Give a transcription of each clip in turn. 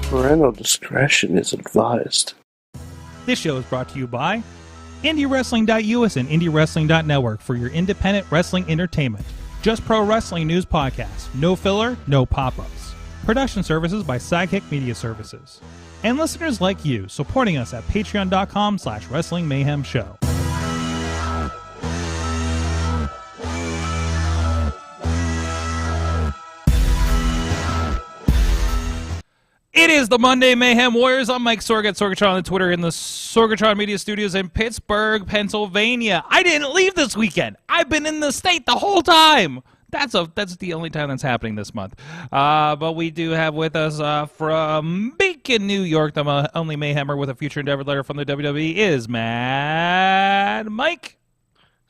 Parental discretion is advised. This show is brought to you by IndieWrestling.us and IndieWrestling.network for your independent wrestling entertainment. Just Pro Wrestling News Podcast. No filler, no pop-ups. Production services by Sidekick Media Services. And listeners like you, supporting us at patreon.com/Wrestling Mayhem Show. It is the Monday Mayhem Warriors. I'm Mike Sorg at Sorgatron on Twitter in the Sorgatron Media Studios in Pittsburgh, Pennsylvania. I didn't leave this weekend. I've been in the state the whole time. That's the only time that's happening this month. But we do have with us from Beacon, New York, the only Mayhemmer with a future endeavor letter from the WWE is Mad Mike.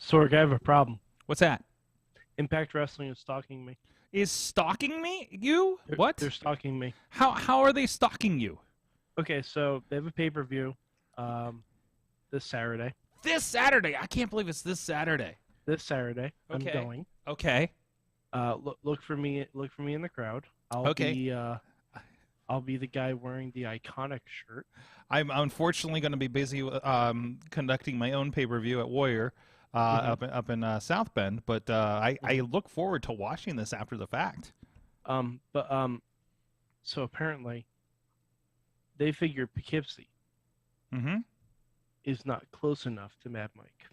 Sorg, I have a problem. What's that? Impact Wrestling is stalking me. Is stalking me? You? What? They're stalking me. How are they stalking you? Okay, so they have a pay-per-view this Saturday. This Saturday? I can't believe it's this Saturday. This Saturday, Okay. I'm going. Okay. Look for me. Look for me in the crowd. I'll be the guy wearing the iconic shirt. I'm unfortunately going to be busy conducting my own pay-per-view at Warrior up in South Bend, but I look forward to watching this after the fact. So apparently, they figure Poughkeepsie is not close enough to Mad Mike.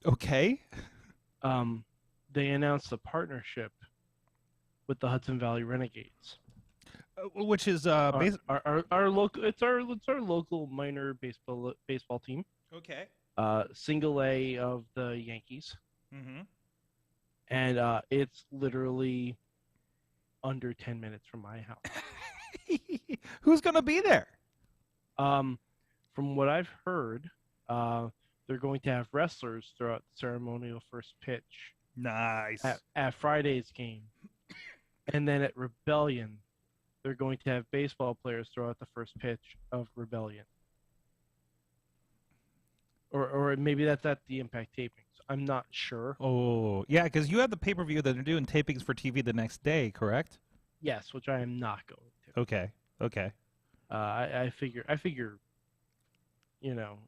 Okay. They announced a partnership with the Hudson Valley Renegades, Which is our local. It's our local minor baseball team. Okay. Single A of the Yankees, and it's literally under 10 minutes from my house. Who's gonna be there? From what I've heard, they're going to have wrestlers throughout the ceremonial first pitch. Nice. At Friday's game, and then at Rebellion, they're going to have baseball players throughout the first pitch of Rebellion. Or maybe that's at the Impact tapings. I'm not sure. Oh, yeah, because you have the pay-per-view that they're doing tapings for TV the next day, correct? Yes, which I am not going to. Okay. I figure,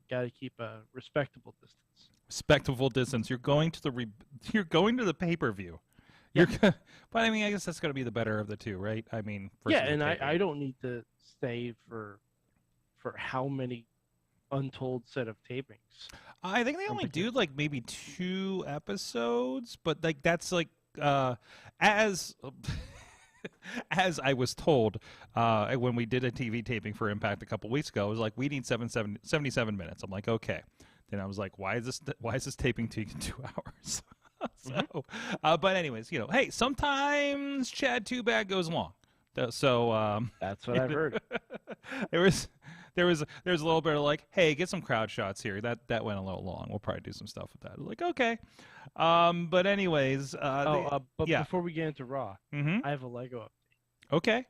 got to keep a respectable distance. Respectable distance. You're going to the pay-per-view. Yeah. But I mean, I guess that's going to be the better of the two, right? I mean, and I don't need to stay for how many untold set of tapings. I think they only do like maybe 2 episodes, but like that's like as as I was told when we did a TV taping for Impact a couple weeks ago, it was like we need 77 minutes. I'm like, okay. Then I was like, why is this taping taking 2 hours? So, but anyways, hey, sometimes Chad Too Bad goes long. So that's what I've heard. There was a little bit of like, hey, get some crowd shots here. That went a little long. We'll probably do some stuff with that. Like, okay. But anyways, before we get into Raw, I have a Lego update. Okay.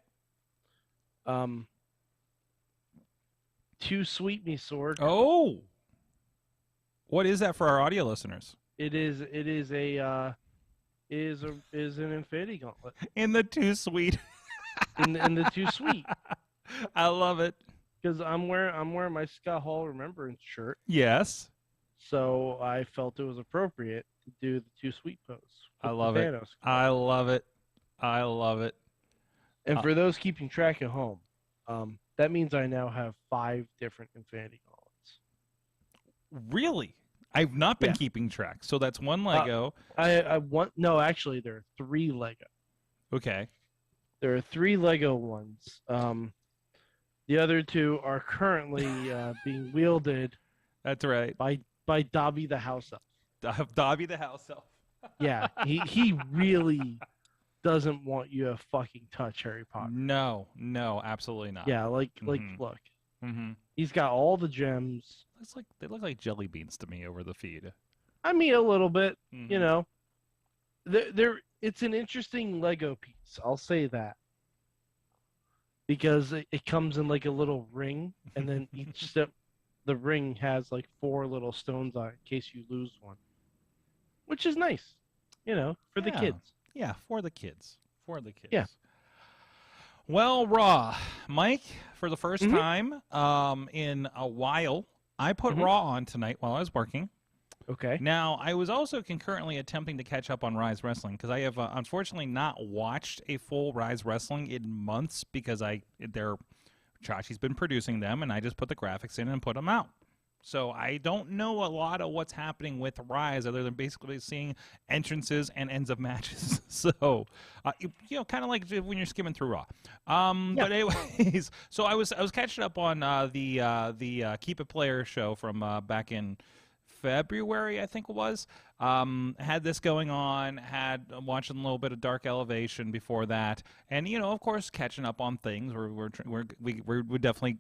Too Sweet Me Sword. Oh. What is that for our audio listeners? It is an Infinity Gauntlet. In the Too Sweet. in the Too Sweet. I love it. Because I'm wearing my Scott Hall Remembrance shirt. Yes. So I felt it was appropriate to do the Too Sweet pose. I love it. I love it. I love it. And for those keeping track at home, that means I now have 5 different Infinity Gauntlets. Really? I've not been keeping track. So that's 1 Lego. Actually, there are 3 Lego. Okay. There are 3 Lego ones. The other 2 are currently being wielded. That's right. By Dobby the House Elf. Dobby the House Elf. Yeah, he really doesn't want you to fucking touch Harry Potter. No, absolutely not. Yeah, look. He's got all the gems. They look like jelly beans to me over the feed. I mean, a little bit. It's an interesting Lego piece. I'll say that. Because it comes in like a little ring, and then each step, the ring has like 4 little stones on it in case you lose one. Which is nice, for the kids. Yeah, for the kids. Yeah. Well, Raw, Mike, for the first time in a while, I put Raw on tonight while I was working. Okay. Now, I was also concurrently attempting to catch up on Rise Wrestling because I have unfortunately not watched a full Rise Wrestling in months because Chachi's been producing them, and I just put the graphics in and put them out. So I don't know a lot of what's happening with Rise other than basically seeing entrances and ends of matches. So, kind of like when you're skimming through Raw. But anyways, so I was catching up on the Keep It Player show from back in February, I think it was. Had this going on, had watching a little bit of Dark Elevation before that, and of course, catching up on things. We're definitely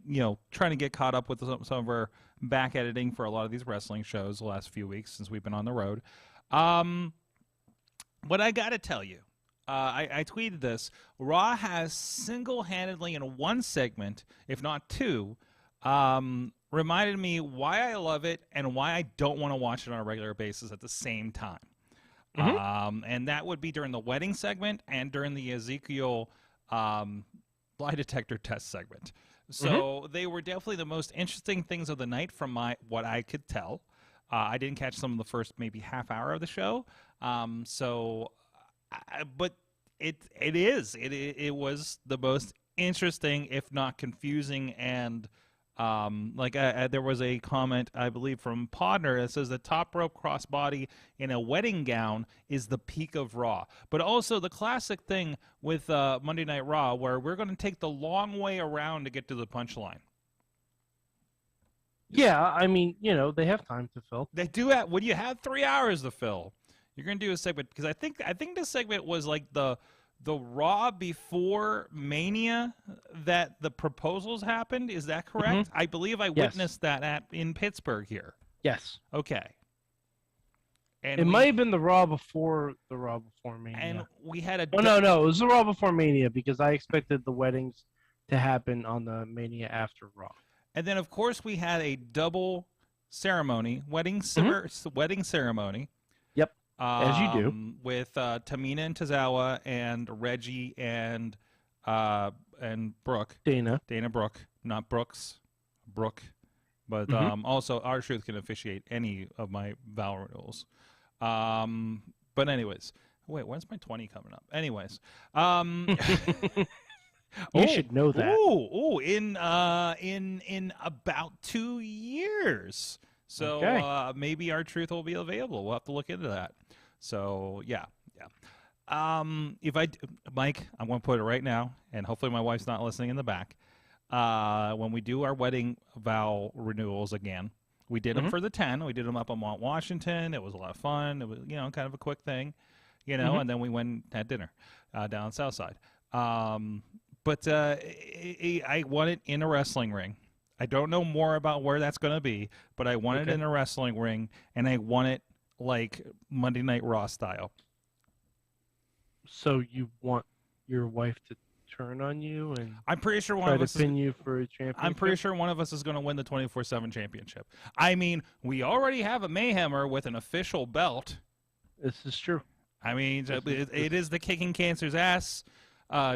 trying to get caught up with some of our back editing for a lot of these wrestling shows the last few weeks since we've been on the road. But I got to tell you, I tweeted this. Raw has single-handedly in one segment, if not two, reminded me why I love it and why I don't want to watch it on a regular basis at the same time. And that would be during the wedding segment and during the Ezekiel lie detector test segment. So they were definitely the most interesting things of the night from what I could tell. I didn't catch some of the first maybe half hour of the show. But it was the most interesting, if not confusing, and there was a comment, I believe, from Podner that says the top rope crossbody in a wedding gown is the peak of Raw. But also the classic thing with Monday Night Raw where we're going to take the long way around to get to the punchline. Yeah, I mean, they have time to fill. They do have, when you have 3 hours to fill, you're going to do a segment, because I think this segment was like the Raw before Mania that the proposals happened. Is that correct? I believe I witnessed that in Pittsburgh here. Yes. Okay. And it might have been the Raw before Mania. And we had a... no. It was the Raw before Mania because I expected the weddings to happen on the Mania after Raw. And then, of course, we had a double ceremony, wedding ceremony. Yep. As you do. With Tamina and Tozawa and Reggie and Brooke. Dana Brooke, not Brooks. Brooke. But also R-Truth can officiate any of my vow renewals. But anyways. Wait, when's my 20 coming up? Anyways. You should know that. In about 2 years. So maybe R-Truth will be available. We'll have to look into that. So yeah. Mike, I'm going to put it right now, and hopefully my wife's not listening in the back. When we do our wedding vow renewals again, we did them for the 10. We did them up on Mount Washington. It was a lot of fun. It was kind of a quick thing, and then we went and had dinner down South Side. But I want it in a wrestling ring. I don't know more about where that's going to be, but I want it in a wrestling ring, and I want it like Monday Night Raw style. So you want your wife to turn on you and I'm pretty sure one try of us to pin you for a championship? I'm pretty sure one of us is going to win the 24/7 championship. I mean, we already have a Mayhemmer with an official belt. This is true. I mean, it is the Kicking Cancer's Ass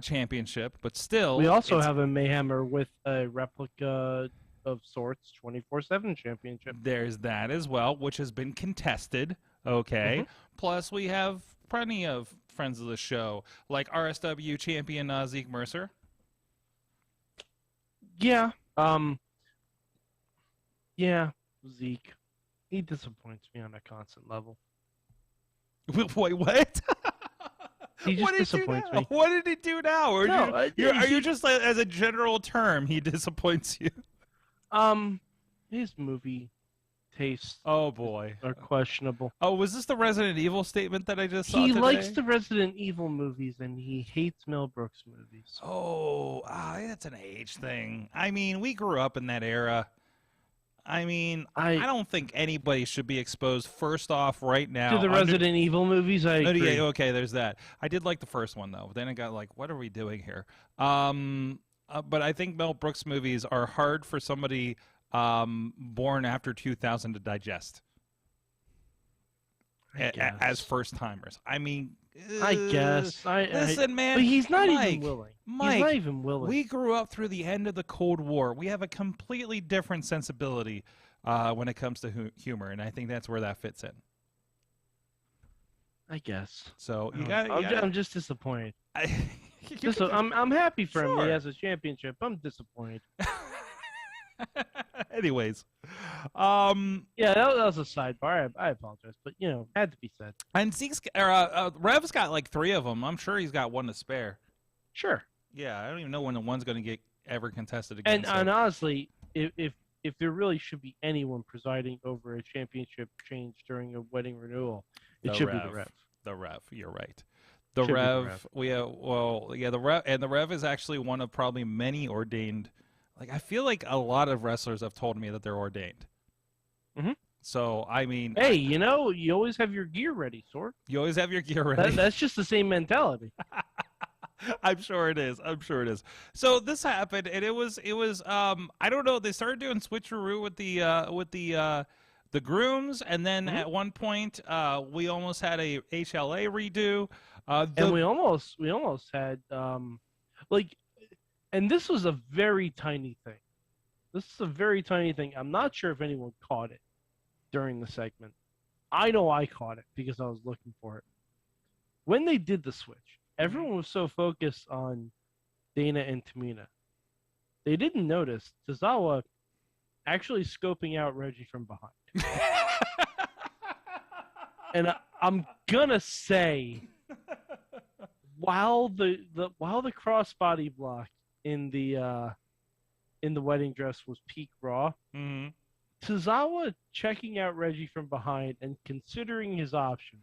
championship, but still, we also have a Mayhemmer with a replica of sorts 24/7 championship. There's that as well, which has been contested. Okay. Plus, we have plenty of friends of the show, like RSW champion Zeke Mercer. Yeah. Yeah, Zeke. He disappoints me on a constant level. Wait, what? He just disappoints me. What did he do now? Are you just as a general term, he disappoints you? His movie tastes. Oh boy, are questionable. Oh, was this the Resident Evil statement that I just saw He today? likes the Resident Evil movies and he hates Mel Brooks movies. Oh, that's an age thing. I mean, we grew up in that era. I mean, I don't think anybody should be exposed first off right now. To the Resident Evil movies, I agree. Yeah, okay, there's that. I did like the first one, though. Then I got like, what are we doing here? But I think Mel Brooks movies are hard for somebody born after 2000 to digest as first-timers. I mean, I guess. Listen, man. But he's not Mike, even willing. Mike, he's not even willing. We grew up through the end of the Cold War. We have a completely different sensibility when it comes to humor, and I think that's where that fits in. I guess. So I'm just disappointed. I'm happy for him that he has a championship. I'm disappointed. Anyways, yeah, that was a sidebar. I apologize, but had to be said. And Rev's got like 3 of them. I'm sure he's got one to spare. Sure. Yeah, I don't even know when the one's going to get ever contested again. And honestly, if there really should be anyone presiding over a championship change during a wedding renewal, it should be the Rev. The Rev, you're right. The Rev, the Rev, and the Rev is actually one of probably many ordained. Like, I feel like a lot of wrestlers have told me that they're ordained. Mm-hmm. So, I mean... Hey, you always have your gear ready, Sorg. You always have your gear ready. That's just the same mentality. I'm sure it is. So, this happened, and it was I don't know, they started doing switcheroo with the grooms, and then at one point, we almost had a HLA redo. And we almost had, and this was a very tiny thing. I'm not sure if anyone caught it during the segment. I know I caught it because I was looking for it. When they did the switch, everyone was so focused on Dana and Tamina. They didn't notice Tozawa actually scoping out Reggie from behind. And I'm gonna say, while the crossbody block in the wedding dress was peak Raw, Tozawa checking out Reggie from behind and considering his options.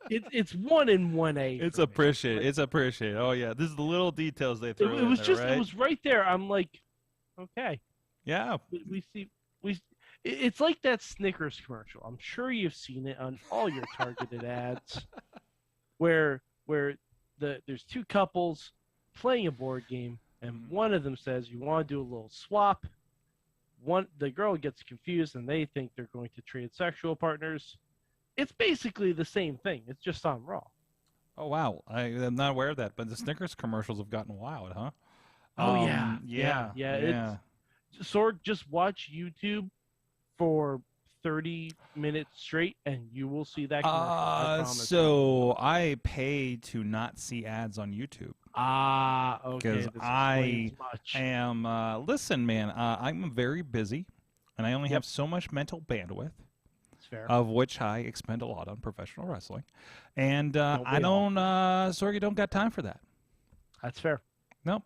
It's 1 in 1A. It's appreciated. It's appreciated. Oh yeah, this is the little details they throw. It was right there. I'm like, okay. Yeah. It's like that Snickers commercial. I'm sure you've seen it on all your targeted ads, where there's 2 couples playing a board game, and one of them says, "You want to do a little swap?" The girl gets confused, and they think they're going to trade sexual partners. It's basically the same thing. It's just on Raw. Oh wow, I am not aware of that. But the Snickers commercials have gotten wild, huh? Oh yeah. Sorg, just watch YouTube for 30 minutes straight, and you will see that commercial. I promise. So I pay to not see ads on YouTube. Okay. Because I am. Listen, man, I'm very busy, and I only have so much mental bandwidth. Fair. Of which I expend a lot on professional wrestling, and I don't. Sorg, don't got time for that. That's fair. Nope.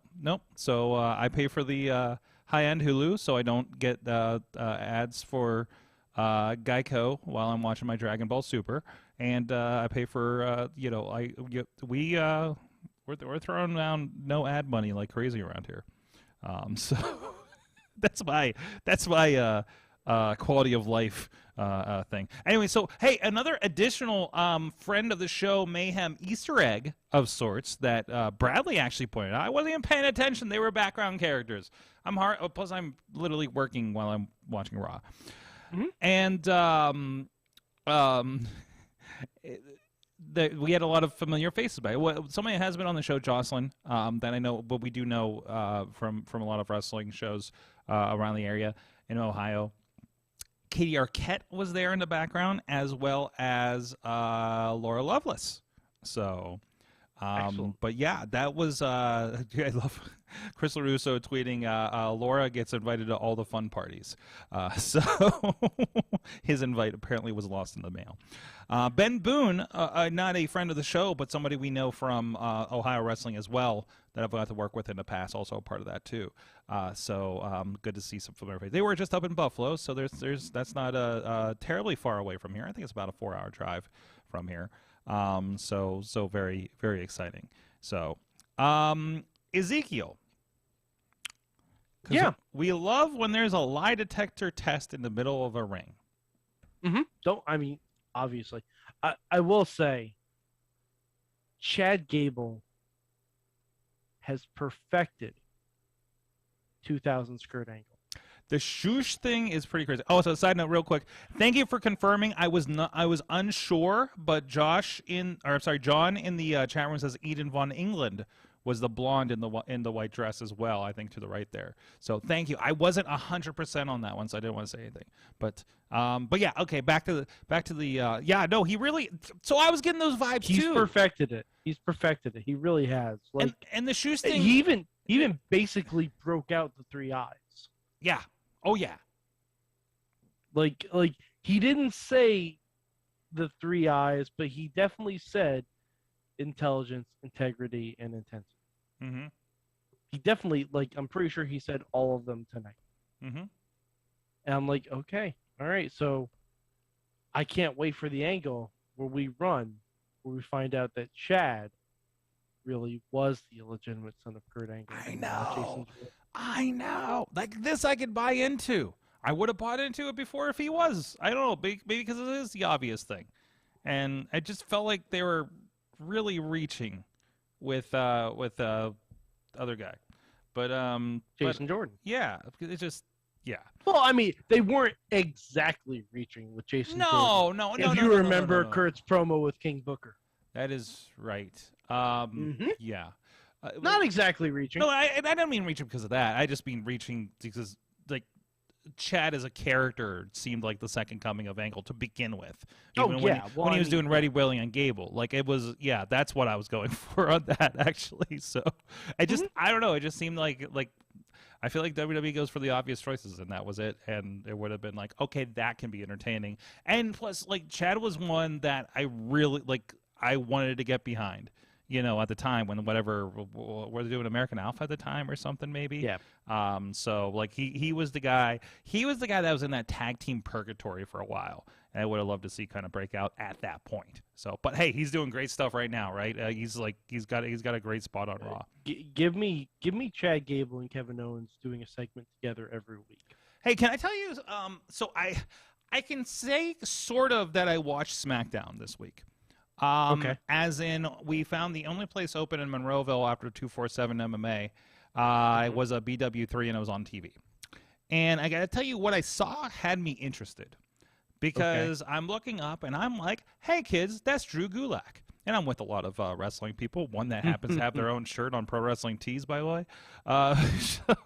So I pay for the high-end Hulu, so I don't get ads for Geico while I'm watching my Dragon Ball Super, and I pay for we're throwing around no ad money like crazy around here, so that's my quality of life thing. Anyway, so hey, another additional friend of the show, Mayhem Easter egg of sorts that Bradley actually pointed out. I wasn't even paying attention; they were background characters. Plus, I'm literally working while I'm watching Raw, and we had a lot of familiar faces by it. Somebody has been on the show, Jocelyn, that I know, but we do know from a lot of wrestling shows around the area in Ohio. Katie Arquette was there in the background, as well as Laura Lovelace. So, but yeah, that was I love Chris LaRusso tweeting, Laura gets invited to all the fun parties. So his invite apparently was lost in the mail. Ben Boone, not a friend of the show, but somebody we know from Ohio wrestling as well, that I've got to work with in the past, also a part of that too. So good to see some familiar faces. They were just up in Buffalo, so that's not terribly far away from here. I think it's about a 4-hour drive from here. So very, very exciting. So Ezekiel. Yeah. We love when there's a lie detector test in the middle of a ring. Obviously. I will say, Chad Gable has perfected 2000 skirt angle. The shoosh thing is pretty crazy. Oh, so side note, real quick. Thank you for confirming. I was unsure, but John in the chat room says Eden Von England was the blonde in the white dress as well. I think to the right there. So thank you. I wasn't 100% on that one, so I didn't want to say anything. But yeah, okay. Back to the yeah. No, he really. So I was getting those vibes too. He's perfected it. He's perfected it. He really has. Like, and the shoes thing. He even basically broke out the 3 eyes. Yeah. Oh yeah. Like he didn't say the 3 eyes, but he definitely said intelligence, integrity, and intensity. Mm-hmm. He definitely, like, I'm pretty sure he said all of them tonight. Mm-hmm. And I'm like, okay, all right, so I can't wait for the angle where we find out that Chad really was the illegitimate son of Kurt Angle. I know. Like this I could buy into. I would have bought into it before if he was. I don't know, maybe because it is the obvious thing. And I just felt like they were really reaching with other guy. But Jason Jordan. Yeah, it's just yeah. Well, I mean, they weren't exactly reaching with Jason Jordan. No. If you remember Kurt's promo with King Booker. That is right. Yeah. Not exactly reaching. No, I don't mean reaching because of that. I just mean reaching because, like, Chad as a character seemed like the second coming of Angle to begin with. Even when he was doing Ready, Willing, and Gable. Like, it was, yeah, that's what I was going for on that, actually. So, I don't know. It just seemed like I feel like WWE goes for the obvious choices, and that was it. And it would have been like, okay, that can be entertaining. And plus, like, Chad was one that I really, like, I wanted to get behind. You know, at the time when were they doing American Alpha at the time or something maybe? Yeah. So like he was the guy. He was the guy that was in that tag team purgatory for a while, and I would have loved to see kind of break out at that point. So, but hey, he's doing great stuff right now, right? He's got a great spot on Raw. Give me Chad Gable and Kevin Owens doing a segment together every week. Hey, can I tell you? So I can say sort of that I watched SmackDown this week. Okay. As in, we found the only place open in Monroeville after 247 MMA. It was a BW3 and it was on TV. And I got to tell you, what I saw had me interested because I'm looking up and I'm like, hey, kids, that's Drew Gulak. And I'm with a lot of wrestling people, one that happens to have their own shirt on Pro Wrestling Tees, by the way. So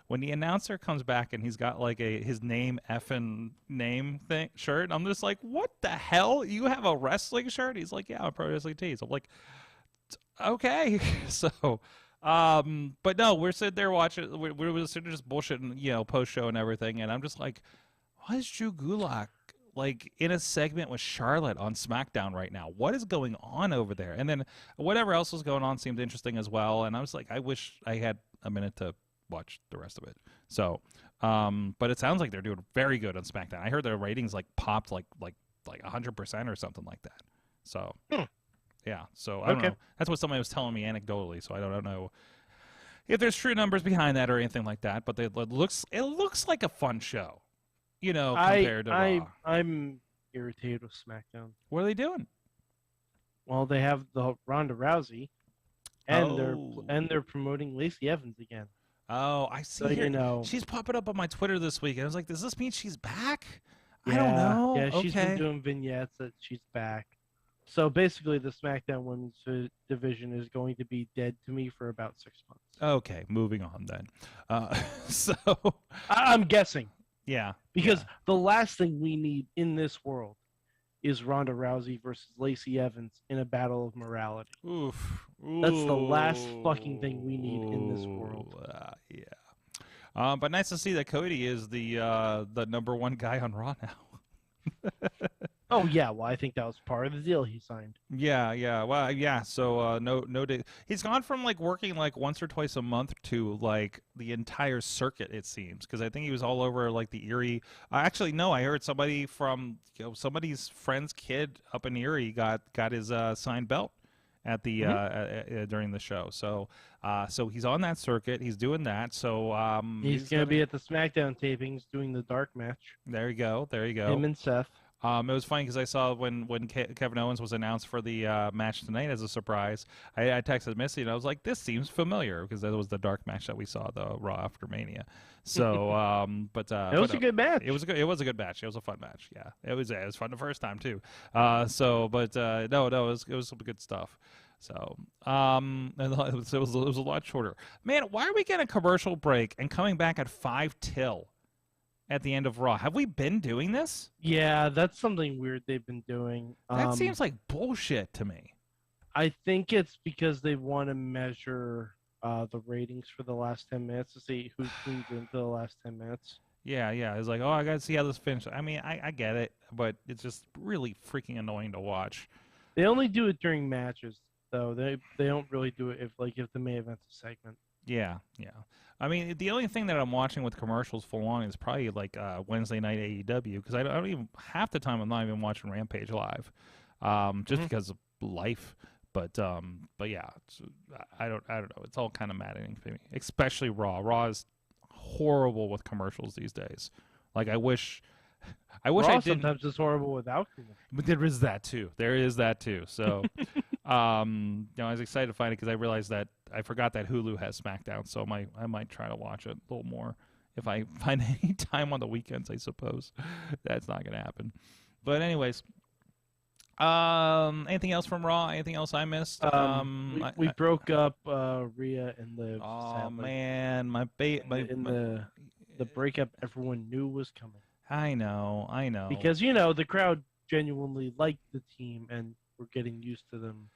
when the announcer comes back and he's got like his name effing name thing shirt, I'm just like, what the hell? You have a wrestling shirt? He's like, yeah, Pro Wrestling Tees. I'm like, okay. So, but no, we're sitting there watching. We're sitting just bullshitting, you know, post show and everything, and I'm just like, why is Drew Gulak like in a segment with Charlotte on SmackDown right now? What is going on over there? And then whatever else was going on seemed interesting as well. And I was like, I wish I had a minute to watch the rest of it. So, but it sounds like they're doing very good on SmackDown. I heard their ratings like popped like 100% or something like that. So, yeah. So I don't know. That's what somebody was telling me anecdotally. So I don't know if there's true numbers behind that or anything like that. But it looks like a fun show, you know, compared to Raw. I'm irritated with SmackDown. What are they doing? Well, they have the Ronda Rousey, and they're promoting Lacey Evans again. Oh, I see. So, you know, she's popping up on my Twitter this week. I was like, does this mean she's back? I don't know. Yeah, she's been doing vignettes that she's back. So basically, the SmackDown Women's division is going to be dead to me for about 6 months. Okay, moving on then. So I'm guessing. Yeah. Because the last thing we need in this world is Ronda Rousey versus Lacey Evans in a battle of morality. Oof. That's the last fucking thing we need in this world. Yeah. But nice to see that Cody is the number one guy on Raw now. Oh yeah, well I think that was part of the deal he signed. Yeah. Well, yeah. So no day. He's gone from like working like once or twice a month to like the entire circuit. It seems because I think he was all over like the Erie. Actually, no. I heard somebody from somebody's friend's kid up in Erie got his signed belt at the during the show. So he's on that circuit. He's doing that. So he's gonna be at the SmackDown tapings doing the dark match. There you go. Him and Seth. It was funny because I saw when Kevin Owens was announced for the match tonight as a surprise. I texted Missy and I was like, "This seems familiar," because that was the dark match that we saw, the Raw after Mania. So, It was a good match. It was a good match. It was a fun match. Yeah, it was fun the first time too. No, it was some good stuff. So, and it was a lot shorter. Man, why are we getting a commercial break and coming back at 5 till? At the end of Raw. Have we been doing this? Yeah, that's something weird they've been doing. That seems like bullshit to me. I think it's because they want to measure the ratings for the last 10 minutes to see who tuned into the last 10 minutes. Yeah. It's like, oh, I got to see how this finishes. I mean, I get it, but it's just really freaking annoying to watch. They only do it during matches, though. They don't really do it if the main event's a segment. Yeah. I mean, the only thing that I'm watching with commercials full on is probably like Wednesday night AEW, because I don't even half the time I'm not even watching Rampage live, just because of life. But yeah, I don't know. It's all kind of maddening to me, especially Raw. Raw is horrible with commercials these days. Like I wish Raw I did. Sometimes it's horrible without commercials. But there is that too. So, I was excited to find it because I realized that I forgot that Hulu has SmackDown, so I might try to watch it a little more if I find any time on the weekends. I suppose that's not going to happen. But anyways, anything else from Raw? Anything else I missed? We broke up Rhea and Liv. Oh sadly. Man, the breakup everyone knew was coming. I know. Because the crowd genuinely liked the team and were getting used to them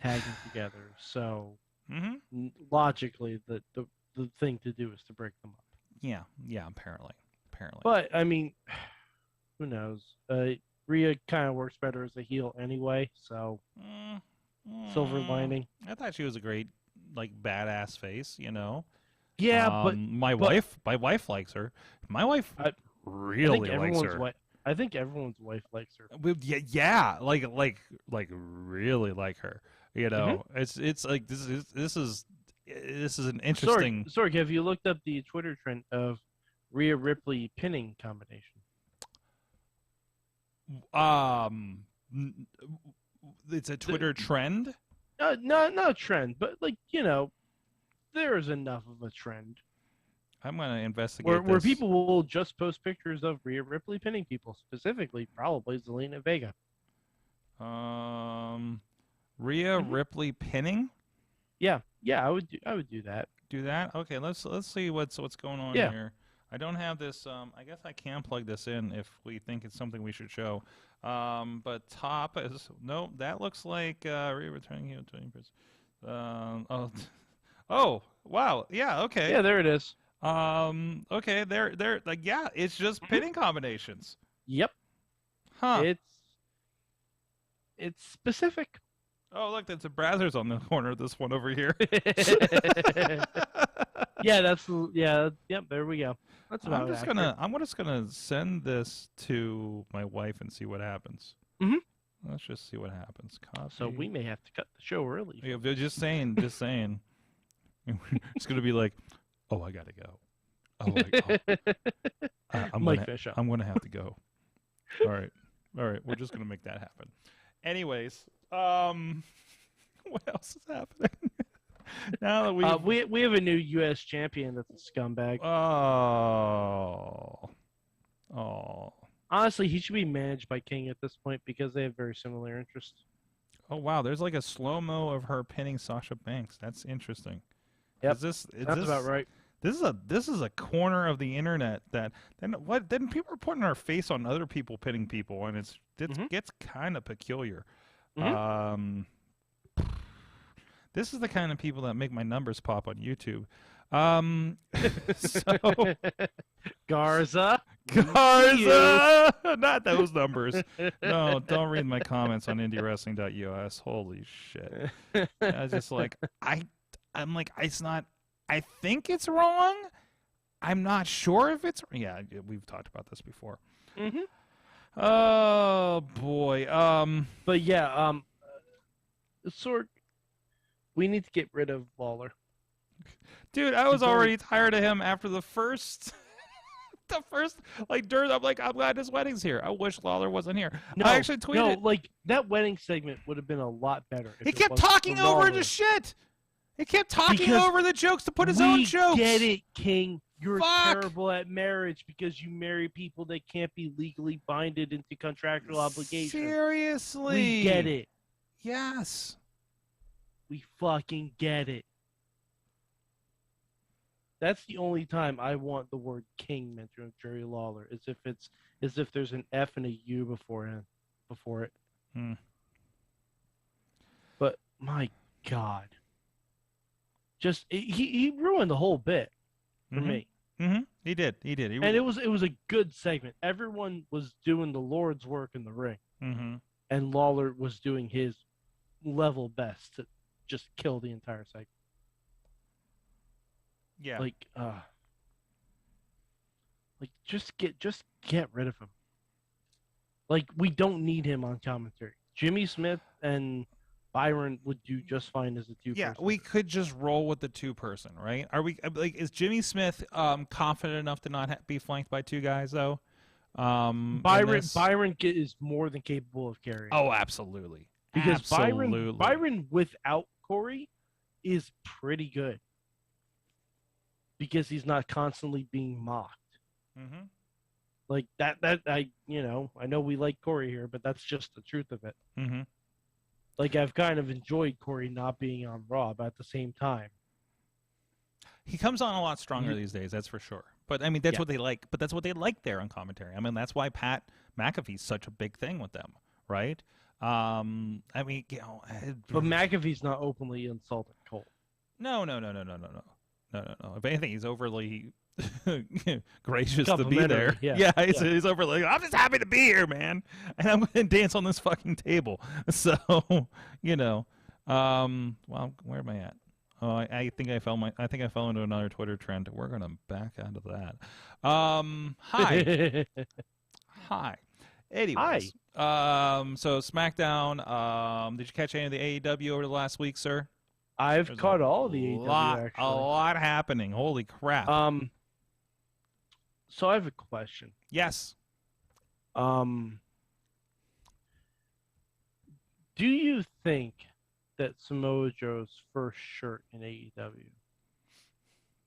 tagging together. So logically, the thing to do is to break them up. Yeah. Apparently. But I mean, who knows? Rhea kind of works better as a heel anyway. So silver lining. I thought she was a great, like, badass face. Yeah, but my wife likes her. My wife really likes her. I think everyone's wife likes her. Yeah, like really like her. It's like this is an interesting. Sorg, have you looked up the Twitter trend of Rhea Ripley pinning combination? It's a Twitter trend. Not trend, but there is enough of a trend. I'm going to investigate where people will just post pictures of Rhea Ripley pinning people, specifically probably Zelina Vega. Rhea Ripley pinning? Yeah, I would do that. Do that? Okay, let's see what's going on here. I don't have this. I guess I can plug this in if we think it's something we should show. But top is no. That looks like Rhea returning heel 20%. Oh wow, yeah, okay. Yeah, there it is. Okay, they're like, yeah, it's just pinning combinations. Yep. Huh. It's specific. Oh, look, there's a Brazzers on the corner of this one over here. Yep, there we go. That's about I'm just gonna send this to my wife and see what happens. Let's just see what happens. Copy. So we may have to cut the show early. Yeah, just saying. It's gonna be like, oh, I gotta go. I'm gonna have to go. All right. We're just gonna make that happen. Anyways, what else is happening? Now that we have a new U.S. champion that's a scumbag. Oh. Honestly, he should be managed by King at this point because they have very similar interests. Oh wow, there's like a slow-mo of her pinning Sasha Banks. That's interesting. Yep, that's about right. This is a corner of the internet that then people are putting our face on other people pinning people, and it gets kind of peculiar. This is the kind of people that make my numbers pop on YouTube. So Garza, not those numbers. No, don't read my comments on indiewrestling.us. Holy shit! I was just like, I'm like, it's not. I think it's wrong. I'm not sure if it's. Yeah, we've talked about this before. Oh boy. But yeah. Sorg, we need to get rid of Lawler. Dude, I was already tired of him after the first the first, like, during, I'm like, I'm glad his wedding's here. I wish Lawler wasn't here. No, I actually tweeted. No, like, that wedding segment would have been a lot better. If He it kept wasn't talking for over Lawler. the shit. He kept talking Because over the jokes to put his own jokes. We get it, King. You're Fuck. terrible at marriage because you marry people that can't be legally binded into contractual obligations. Seriously. We get it. Yes. We fucking get it. That's the only time I want the word king mentioned of Jerry Lawler, as if there's an F and a U before it. But my God, just he ruined the whole bit for me. Mm-hmm. He did. And it was a good segment. Everyone was doing the Lord's work in the ring, and Lawler was doing his level best to just kill the entire segment. Yeah. Like just get rid of him. Like, we don't need him on commentary. Jimmy Smith and Byron would do just fine as a two-person. Yeah, we could just roll with the two-person, right? Are we like? Is Jimmy Smith confident enough to not be flanked by two guys though? Byron is more than capable of carrying. Oh, absolutely. Because absolutely. Byron without Corey is pretty good. Because he's not constantly being mocked. Like that I know we like Corey here, but that's just the truth of it. Like, I've kind of enjoyed Corey not being on Raw, but at the same time, he comes on a lot stronger these days, that's for sure. But I mean, that's what they like. But that's what they like there on commentary. I mean, that's why Pat McAfee's such a big thing with them, right? I mean, but McAfee's not openly insulting Cole. No. If anything, he's overly gracious to be there. Yeah, he's overly, I'm just happy to be here, man, and I'm going to dance on this fucking table. So, well, where am I at? Oh, I think I fell into another Twitter trend. We're going to back out of that. Hi. Hi. Anyways. Hi. So SmackDown, did you catch any of the AEW over the last week, sir? I've caught all the AEW, actually. A lot happening. Holy crap. So I have a question. Yes. Do you think that Samoa Joe's first shirt in AEW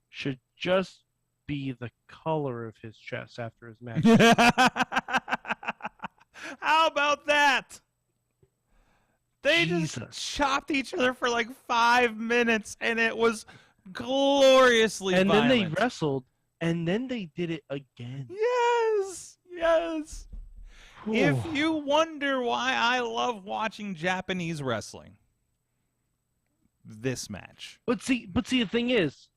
should just be the color of his chest after his match? How about that? They just chopped each other for like 5 minutes, and it was gloriously violent. And then they wrestled, and then they did it again. Yes. If you wonder why I love watching Japanese wrestling, this match. But see, the thing is,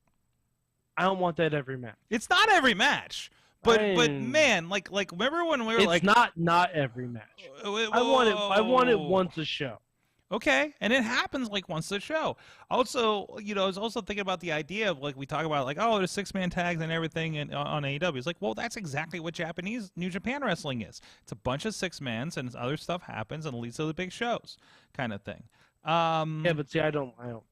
I don't want that every match. It's not every match. But man, like remember when we were it's not every match. I want it once a show. Okay, and it happens like once a show. Also, I was also thinking about the idea of, like, we talk about, like, there's 6-man tags and everything on AEW. It's like, well, that's exactly what Japanese New Japan wrestling is. It's a bunch of 6-mans and other stuff happens and leads to the big shows, kind of thing. Yeah, but see, I don't like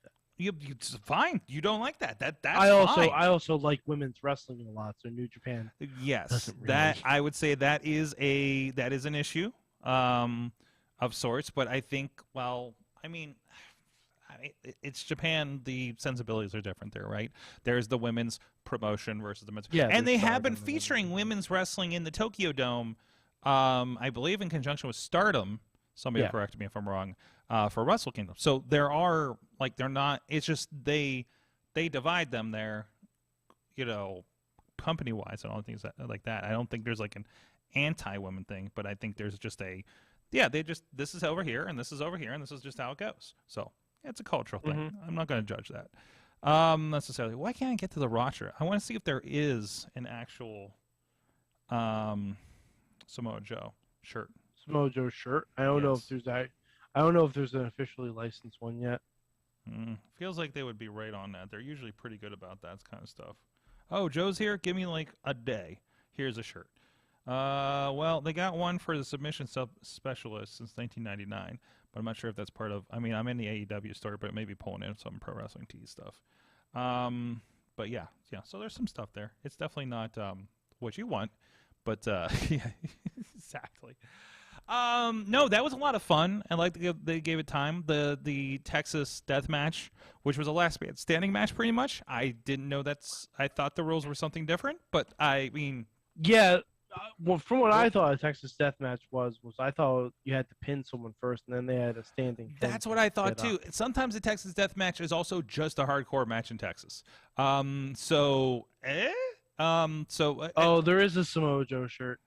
that. It's fine. You don't like that. That's fine. I also like women's wrestling a lot. So New Japan. Yes, really... that I would say that is an issue. Of sorts, but I think, it's Japan. The sensibilities are different there, right? There's the women's promotion versus the men's. Yeah, and they have been featuring women's wrestling in the Tokyo Dome, I believe in conjunction with Stardom. Somebody correct me if I'm wrong, for Wrestle Kingdom. So there are, they're not, it's just they divide them there, company-wise and all things like that. I don't think there's like an anti-women thing, but I think there's just this is over here, and this is over here, and this is just how it goes. So it's a cultural thing. I'm not going to judge that necessarily. Why can't I get to the roster? I want to see if there is an actual Samoa Joe shirt. Samoa Joe shirt. I don't know if there's that. I don't know if there's an officially licensed one yet. Feels like they would be right on that. They're usually pretty good about that kind of stuff. Oh, Joe's here. Give me like a day. Here's a shirt. Well, they got one for the submission specialist since 1999, but I'm not sure if that's part of. I mean, I'm in the AEW store, but maybe pulling in some Pro Wrestling Tees stuff. But yeah. So there's some stuff there. It's definitely not the what you want. But yeah, exactly. No, that was a lot of fun. I like they gave it time. The Texas death match, which was a last man standing match, pretty much. I didn't know I thought the rules were something different, but I mean, Yeah. Well, from what I thought a Texas death match was I thought you had to pin someone first, and then they had a standing. That's what I thought too. Sometimes the Texas death match is also just a hardcore match in Texas. So there is a Samoa Joe shirt.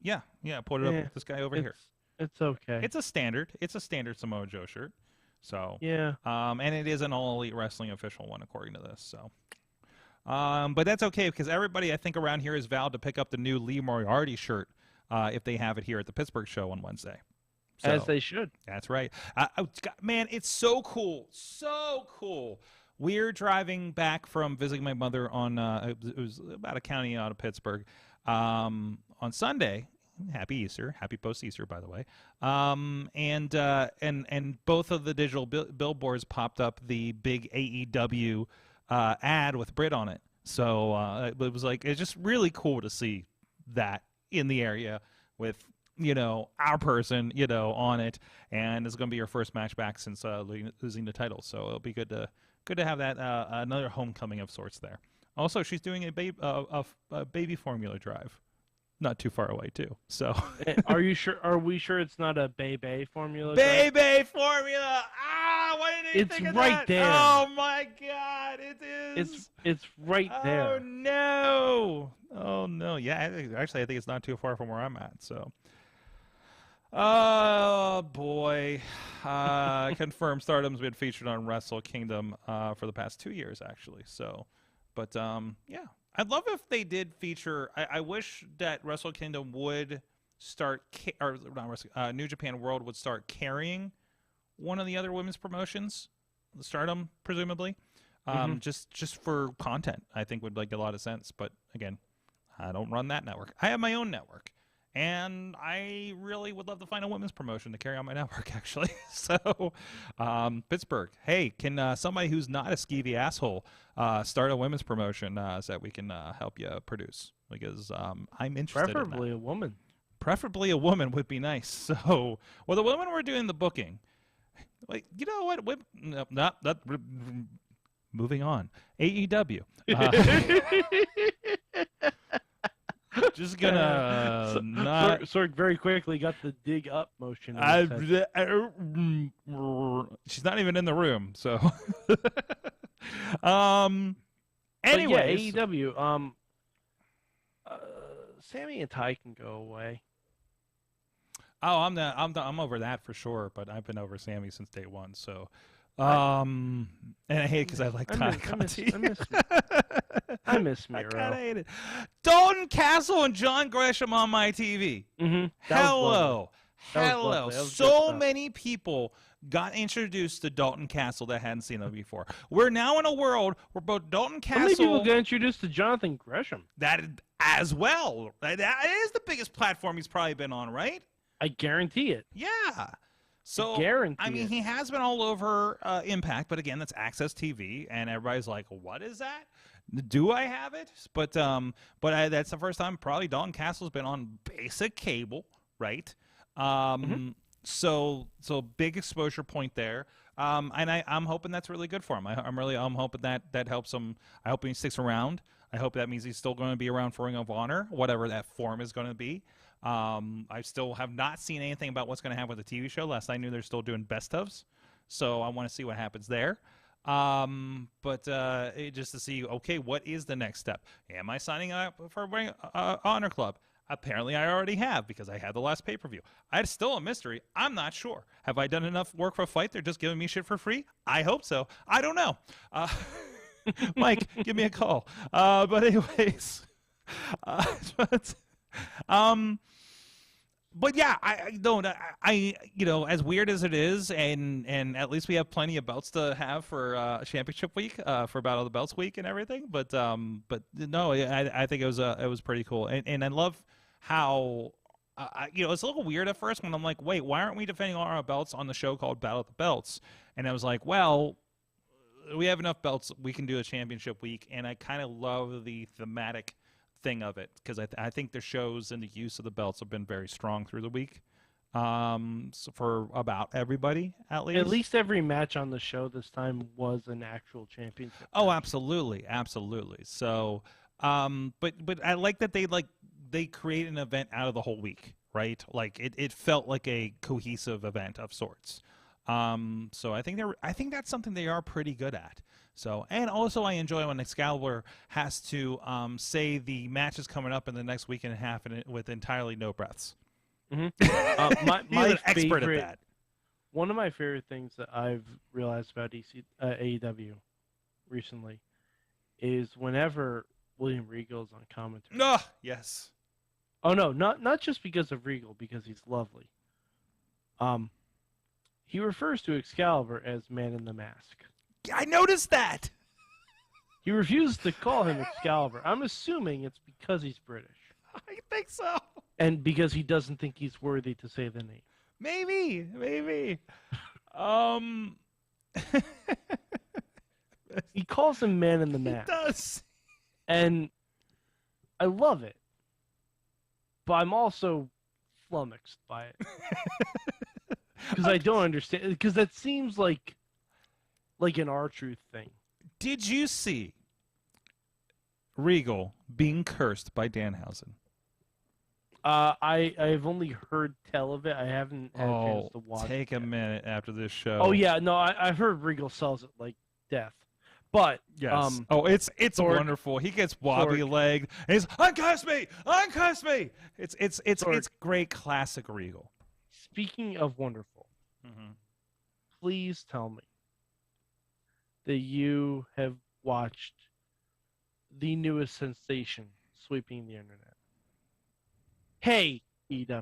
Yeah, put it up with this guy over here. It's okay. It's a standard Samoa Joe shirt. So yeah. And it is an All Elite Wrestling official one according to this. So, but that's okay because everybody I think around here is vowed to pick up the new Lee Moriarty shirt if they have it here at the Pittsburgh show on Wednesday. So, as they should. That's right. Man, it's so cool, so cool. We're driving back from visiting my mother on it was about a county out of Pittsburgh on Sunday. Happy Easter, happy post-Easter, by the way. And both of the digital billboards popped up the big AEW ad with Brit on it. So it was like it's just really cool to see that in the area with our person on it, and it's going to be her first match back since losing the title. So it'll be good to have that another homecoming of sorts there. Also, she's doing a baby formula drive. Not too far away too. So are you sure? Are we sure it's not a Bay formula? Bay formula. Why didn't you think of that? It's right there. Oh my God, it is. It's right there. Oh no. Yeah, actually, I think it's not too far from where I'm at. So. Oh boy. Confirmed. Stardom's been featured on Wrestle Kingdom for the past 2 years, actually. So, but yeah. I'd love if they did feature. I wish that Wrestle Kingdom would start, New Japan World would start carrying one of the other women's promotions, Stardom presumably, just for content. I think would make a lot of sense. But again, I don't run that network. I have my own network, and I really would love to find a women's promotion to carry on my network. Actually, so Pittsburgh, hey, can somebody who's not a skeevy asshole start a women's promotion so that we can help you produce? Because I'm interested. Preferably in a woman. Preferably a woman would be nice. So, well, the women were doing the booking. Like, you know what? Not moving on. AEW. Just gonna Sorg very quickly got the dig up motion. She's not even in the room, so. Yeah, Anyways, AEW. Sammy and Ty can go away. Oh, I'm over that for sure. But I've been over Sammy since day one. So, and I hate it because I like Ty Conti. I miss Miro. I kind of hate it. Dalton Castle and John Gresham on my TV. Hello. So many people got introduced to Dalton Castle that hadn't seen them before. We're now in a world where both Dalton Castle... How many people got introduced to Jonathan Gresham? That as well. That is the biggest platform he's probably been on, right? I guarantee it. Yeah. So, I mean, he has been all over Impact, but again, that's Access TV, and everybody's like, what is that? Do I have it? But that's the first time probably Dalton Castle's been on basic cable, right? So big exposure point there. And I'm hoping that's really good for him. I'm hoping that helps him. I hope he sticks around. I hope that means he's still going to be around for Ring of Honor, whatever that form is going to be. I still have not seen anything about what's going to happen with the TV show. Last I knew, they're still doing best ofs, so I want to see what happens there. But just to see, okay, what is the next step? Am I signing up for Ring Honor Club? Apparently, I already have because I had the last pay-per-view. It's still a mystery. I'm not sure. Have I done enough work for a fight? They're just giving me shit for free? I hope so. I don't know. Mike, give me a call. But anyways, but yeah, I don't. As weird as it is, and at least we have plenty of belts to have for Championship Week, for Battle of the Belts Week and everything. But no, I think it was pretty cool, and I love how it's a little weird at first when I'm like, wait, why aren't we defending all our belts on the show called Battle of the Belts? And I was like, well, we have enough belts, we can do a Championship Week, and I kind of love the thematic thing of it, because I think the shows and the use of the belts have been very strong through the week. So for about everybody, at least. At least every match on the show this time was an actual championship. Oh, match. absolutely, absolutely. So, but I like that they create an event out of the whole week, right? Like it felt like a cohesive event of sorts. So I think that's something they are pretty good at. So, and also I enjoy when Excalibur has to say the match is coming up in the next week and a half with entirely no breaths. Mm-hmm. My He's an expert favorite, at that. One of my favorite things that I've realized about AEW recently is whenever William Regal's on commentary. Oh, yes. Oh no, not just because of Regal, because he's lovely. He refers to Excalibur as Man in the Mask. I noticed that. He refuses to call him Excalibur. I'm assuming it's because he's British. I think so. And because he doesn't think he's worthy to say the name. Maybe. He calls him Man in the He Mask. does. And I love it. But I'm also flummoxed by it. Because I don't understand. Because that seems like an R-Truth thing. Did you see Regal being cursed by Danhausen? I've only heard tell of it. I haven't had a chance to watch take it a yet. minute after this show. Oh yeah, no, I've heard Regal sells it like death. But yes. It's Sorg, wonderful. He gets wobbly legged. And he's uncurse me. It's great classic Regal. Speaking of wonderful, please tell me that you have watched the newest sensation sweeping the internet. Hey, EW.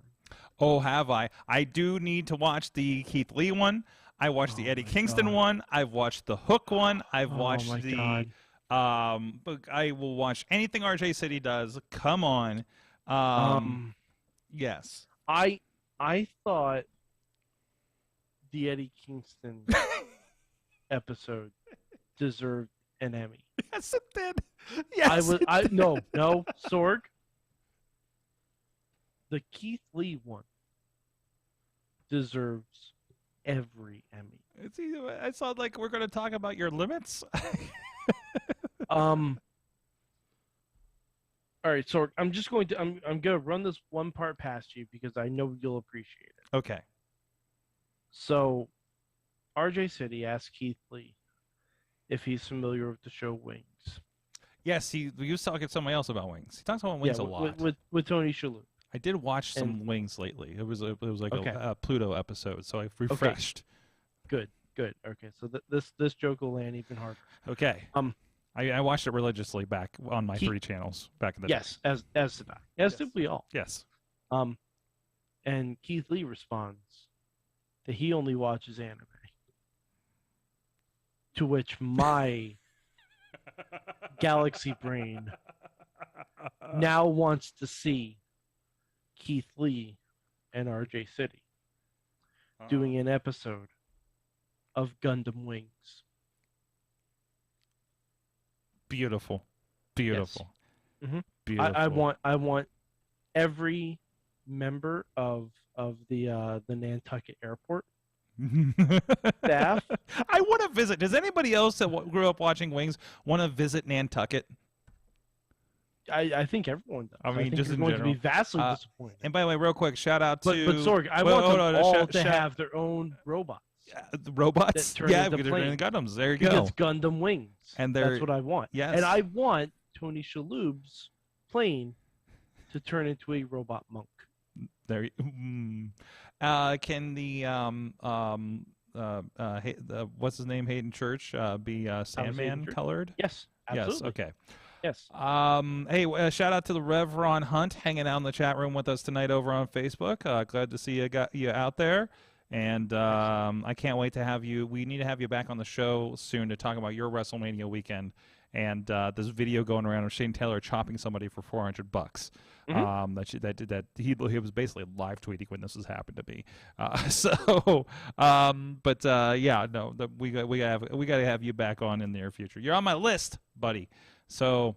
Oh, have I? I do need to watch the Keith Lee one. I watched the Eddie Kingston one. I've watched the Hook one. I've watched the but I will watch anything RJ City does. Come on. Yes. I thought the Eddie Kingston episode deserved an Emmy. Yes, it did. Yes. No, Sorg. The Keith Lee one deserves every Emmy. It's either, I saw like we're going to talk about your limits. All right, Sorg. I'm just going to I'm going to run this one part past you because I know you'll appreciate it. Okay. So, RJ City asked Keith Lee if he's familiar with the show Wings. Yes, he was talking to somebody else about Wings. He talks about Wings a lot. With Tony Shalhoub. I did watch some Wings lately. It was like a Pluto episode, so I've refreshed. Okay. Good. Okay, so this joke will land even harder. Okay. I watched it religiously back on my 3 channels back in the day. Yes, as did I. As did we all. Yes. And Keith Lee responds that he only watches anime. To which my galaxy brain now wants to see Keith Lee and RJ City doing an episode of Gundam Wings. Beautiful. Yes. Beautiful. I want every member of the Nantucket Airport staff. I want to visit. Does anybody else that grew up watching Wings want to visit Nantucket? I think everyone does. I mean, think just you're in going general. to be vastly disappointed. And by the way, real quick, shout out to. But Sorg, I want them all to have their own robots. The robots? Yeah, because they're in Gundams. There you go. Because Gundam Wings. And that's what I want. Yes. And I want Tony Shalhoub's plane to turn into a robot monk. There. Can the what's his name, Hayden Church, be Sandman colored? Yes. Absolutely. Yes. Okay. Yes. Hey, shout out to the Rev Ron Hunt hanging out in the chat room with us tonight over on Facebook. Glad to see you out there. And I can't wait to have you. We need to have you back on the show soon to talk about your WrestleMania weekend and this video going around of Shane Taylor chopping somebody for $400. That he was basically live tweeting when this has happened to me. We gotta have you back on in the near future. You're on my list, buddy. So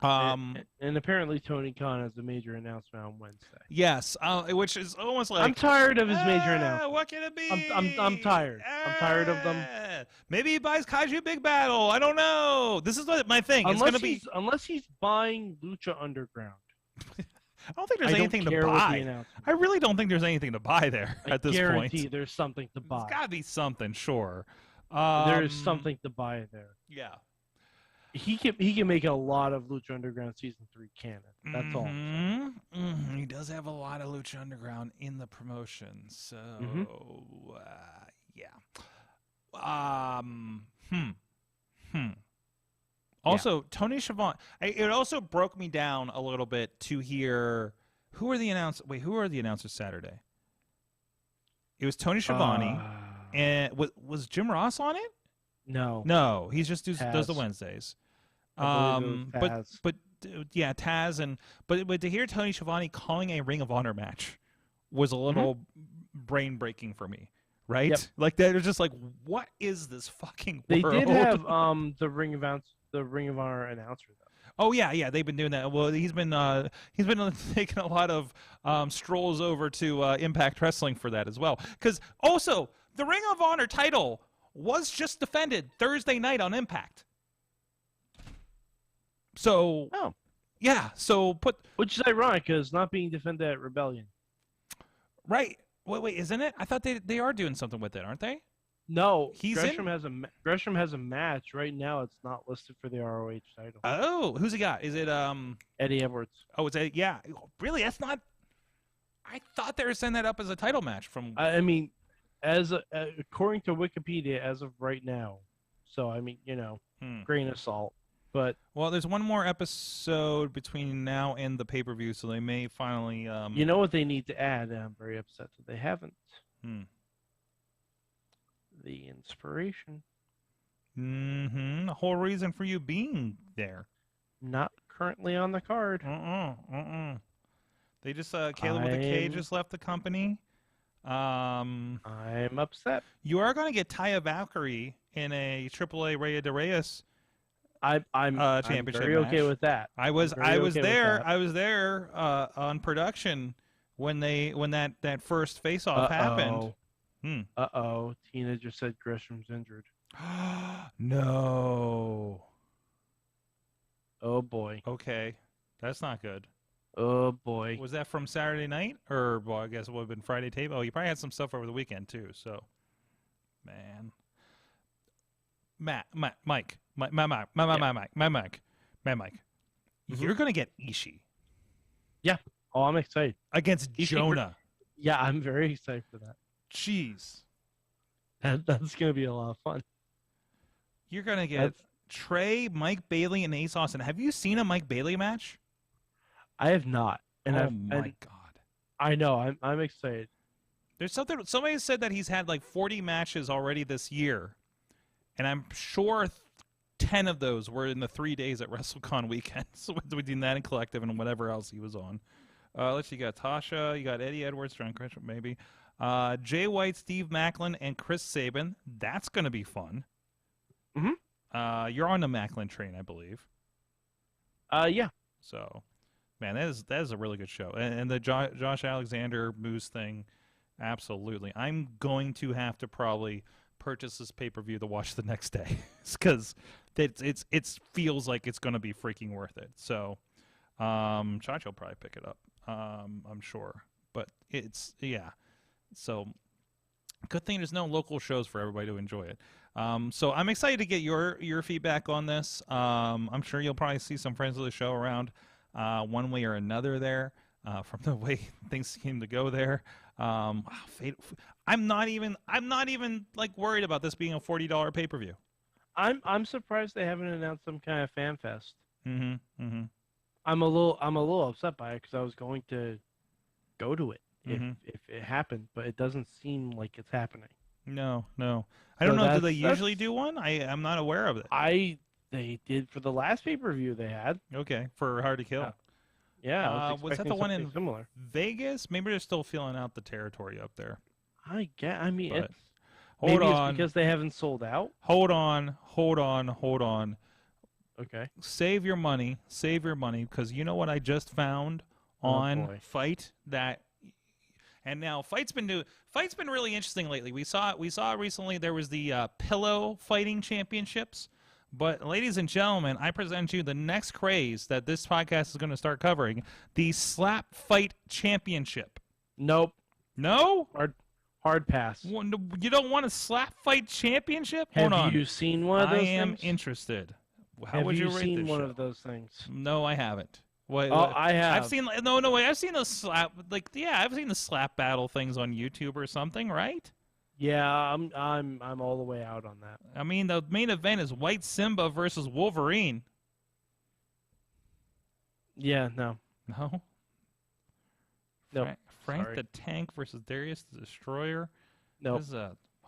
And apparently Tony Khan has a major announcement on Wednesday. Yes, which is almost like I'm tired of his major announcement. What can it be? I'm tired. I'm tired of them. Maybe he buys Kaiju Big Battle. I don't know. This is my thing. Unless he's buying Lucha Underground. I don't think there's anything to buy. I really don't think there's anything to buy there at this point. I guarantee there's something to buy. There's got to be something, sure. There's something to buy there. Yeah. He can make a lot of Lucha Underground Season 3 canon. That's all. He does have a lot of Lucha Underground in the promotion. So, yeah. Also, Tony Schiavone. It also broke me down a little bit to hear who are the announcers Saturday? It was Tony Schiavone, and was Jim Ross on it? No, he just does the Wednesdays. Taz. but yeah, Taz but to hear Tony Schiavone calling a Ring of Honor match was a little brain breaking for me. Right? Yep. Like that was just like, what is this fucking world? They did have the Ring of Honor announcer though. Oh yeah, they've been doing that. Well, he's been taking a lot of strolls over to Impact Wrestling for that as well. Because also the Ring of Honor title was just defended Thursday night on Impact. So yeah, which is ironic because not being defended at Rebellion. Right. Wait, isn't it? I thought they are doing something with it, aren't they? No, Gresham has a match right now. It's not listed for the ROH title. Oh, who's he got? Is it Eddie Edwards? Oh, yeah. Really? That's not. I thought they were setting that up as a title match. I mean, according to Wikipedia, as of right now. So I mean, grain of salt. But well, there's one more episode between now and the pay-per-view, so they may finally. You know what they need to add? I'm very upset that they haven't. The inspiration. The whole reason for you being there. Not currently on the card. They just Caleb with the K just left the company. I'm upset. You are going to get Taya Valkyrie in a AAA Rey de Reyes. I'm very okay with that. I was there on production when that first face-off happened. Tina just said Gresham's injured. No. Oh boy. Okay, that's not good. Oh boy. Was that from Saturday night, or well, I guess it would have been Friday tape? Oh, you probably had some stuff over the weekend too. So, man. Mike. You're gonna get Ishii. Yeah. Oh, I'm excited. Against Jonah. Yeah, I'm very excited for that. Jeez. That's gonna be a lot of fun. You're gonna get Trey, Mike Bailey, and Ace Austin. Have you seen a Mike Bailey match? I have not. And my God. I know. I'm excited. There's something. Somebody said that he's had like 40 matches already this year. And I'm sure 10 of those were in the 3 days at WrestleCon weekend. So between that and Collective and whatever else he was on. Let's see, you got Tasha, you got Eddie Edwards, John Gresham, maybe. Jay White, Steve Macklin, and Chris Sabin. That's going to be fun. You're on the Macklin train, I believe. Yeah. So, man, that is a really good show. And the Josh Alexander Moose thing, absolutely. I'm going to have to probably purchase this pay-per-view to watch the next day because it feels like it's going to be freaking worth it. So Chacho will probably pick it up, I'm sure, but so good thing there's no local shows for everybody to enjoy it. So I'm excited to get your feedback on this. I'm sure you'll probably see some friends of the show around one way or another there from the way things seem to go there. I'm not even like worried about this being a $40 pay-per-view. I'm surprised they haven't announced some kind of fan fest. I'm a little upset by it because I was going to go to it if it happened, but it doesn't seem like it's happening. No. I don't know. Do they usually do one? I'm not aware of it. They did for the last pay-per-view they had. Okay, for Hard to Kill. Yeah. Was that the one in similar Vegas? Maybe they're still feeling out the territory up there. It's hold on. It's because they haven't sold out. Hold on. Okay. Save your money, because you know what I just found on boy. Fight that. And now Fight's been really interesting lately. We saw recently there was the pillow fighting championships. But ladies and gentlemen, I present you the next craze that this podcast is going to start covering: the slap fight championship. Nope. No? Hard pass. You don't want a slap fight championship? Have Hold on. you seen one of those I am things? interested. How Have would you rate seen this one show? of those things? No, I haven't. What, Oh, I have. I've seen wait. I've seen the slap I've seen the slap battle things on YouTube or something, right? Yeah, I'm all the way out on that. I mean, the main event is White Simba versus Wolverine. Yeah, no. No. Nope. Frank Sorry. the Tank versus Darius the Destroyer. Nope. This is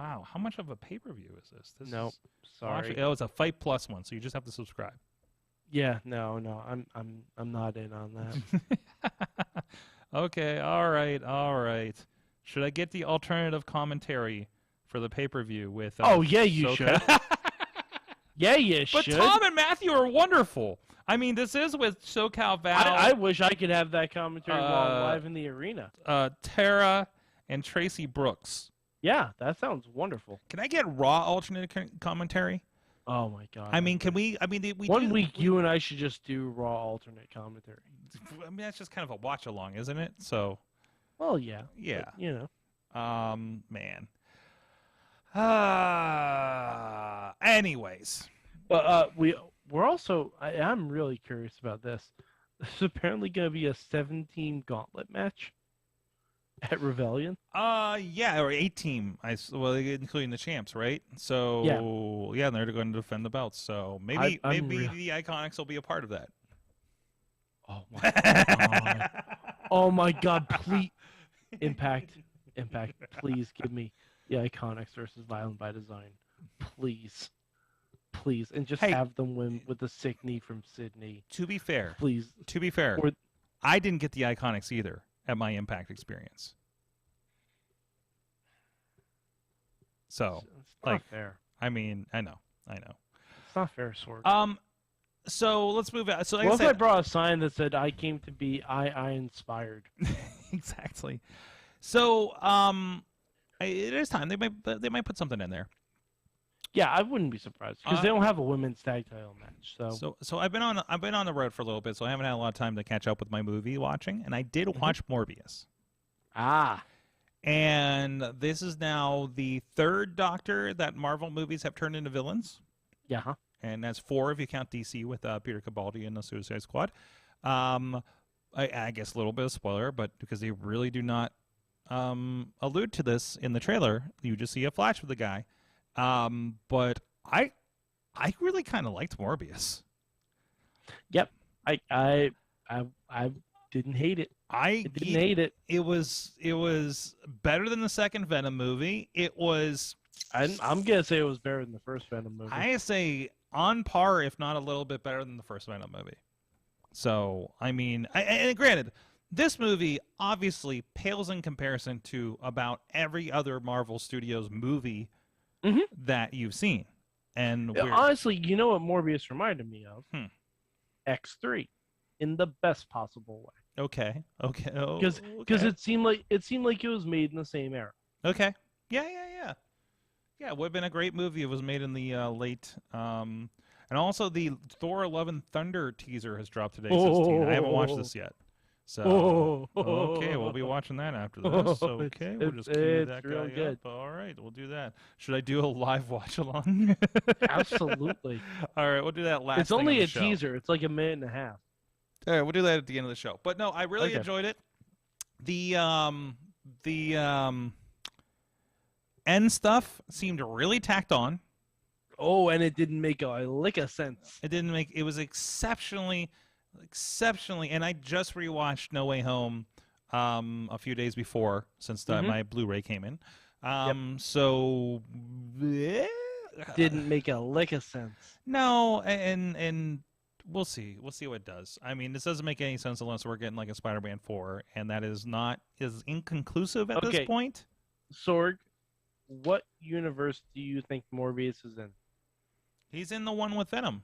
wow. How much of a pay-per-view is this? Nope. Is, Sorry. actually, it's a Fight Plus one, so you just have to subscribe. Yeah, no. I'm not in on that. Okay, all right. Should I get the alternative commentary for the pay-per-view with? Oh yeah, you Soka? should. Yeah, you But should. Tom and Matthew are wonderful. I mean, this is with SoCal Val. I wish I could have that commentary while I'm live in the arena. Tara and Tracy Brooks. Yeah, that sounds wonderful. Can I get Raw alternate commentary? Oh my god. I mean, can we? I mean, One week you and I should just do Raw alternate commentary. I mean, that's just kind of a watch along, isn't it? So. Well, yeah. Yeah. But, you know. Man. Anyways. But we're also. I'm really curious about this. There's apparently going to be a 17 gauntlet match at Rebellion. Yeah, or 8-team. Well, including the champs, right? So yeah, they're going to defend the belts. So maybe the Iconics will be a part of that. Oh my god! Oh my god! Please, Impact, please give me the Iconics versus Violent by Design, please, and just have them win with the sick knee from Sydney. To be fair, please. Or, I didn't get the Iconics either at my Impact experience. So, it's not fair. I mean, I know. It's not fair, Sorg. So let's move out. So like what I if said, I brought a sign that said "I came to be I inspired"? Exactly. So, it is time. They might put something in there. Yeah, I wouldn't be surprised because they don't have a women's tag title match. So I've been on the road for a little bit, so I haven't had a lot of time to catch up with my movie watching, and I did watch Morbius. Ah. And this is now the third Doctor that Marvel movies have turned into villains. Yeah. And that's 4 if you count DC with Peter Capaldi and the Suicide Squad. I guess a little bit of spoiler, but because they really do not allude to this in the trailer, you just see a flash of the guy. But I really kind of liked Morbius. Yep. I didn't hate it. I didn't hate it. It was better than the second Venom movie. It was. I'm gonna say it was better than the first Venom movie. I say on par, if not a little bit better than the first Venom movie. So I mean, and granted, this movie obviously pales in comparison to about every other Marvel Studios movie that you've seen. And honestly, you know what Morbius reminded me of? X3, in the best possible way. Okay. Because it seemed like it was made in the same era. Okay. Yeah. Yeah, it would have been a great movie if it was made in the late. And also, the Thor: Love and Thunder teaser has dropped today. 16. I haven't watched this yet. So, okay, we'll be watching that after this. Okay, we'll just cue that guy real good. up. All right, we'll do that. Should I do a live watch along? Absolutely. All right, we'll do that last. It's only a show. teaser. It's like a minute and a half. All right, we'll do that at the end of the show. But no, I really enjoyed it. The end stuff seemed really tacked on. Oh, and it didn't make a lick of sense. It was exceptionally, and I just rewatched No Way Home a few days before, since my Blu-ray came in. So didn't make a lick of sense. No, and we'll see what it does. I mean, this doesn't make any sense unless we're getting like a Spider-Man 4, and that is inconclusive at this point. Sorg, what universe do you think Morbius is in? He's in the one with Venom.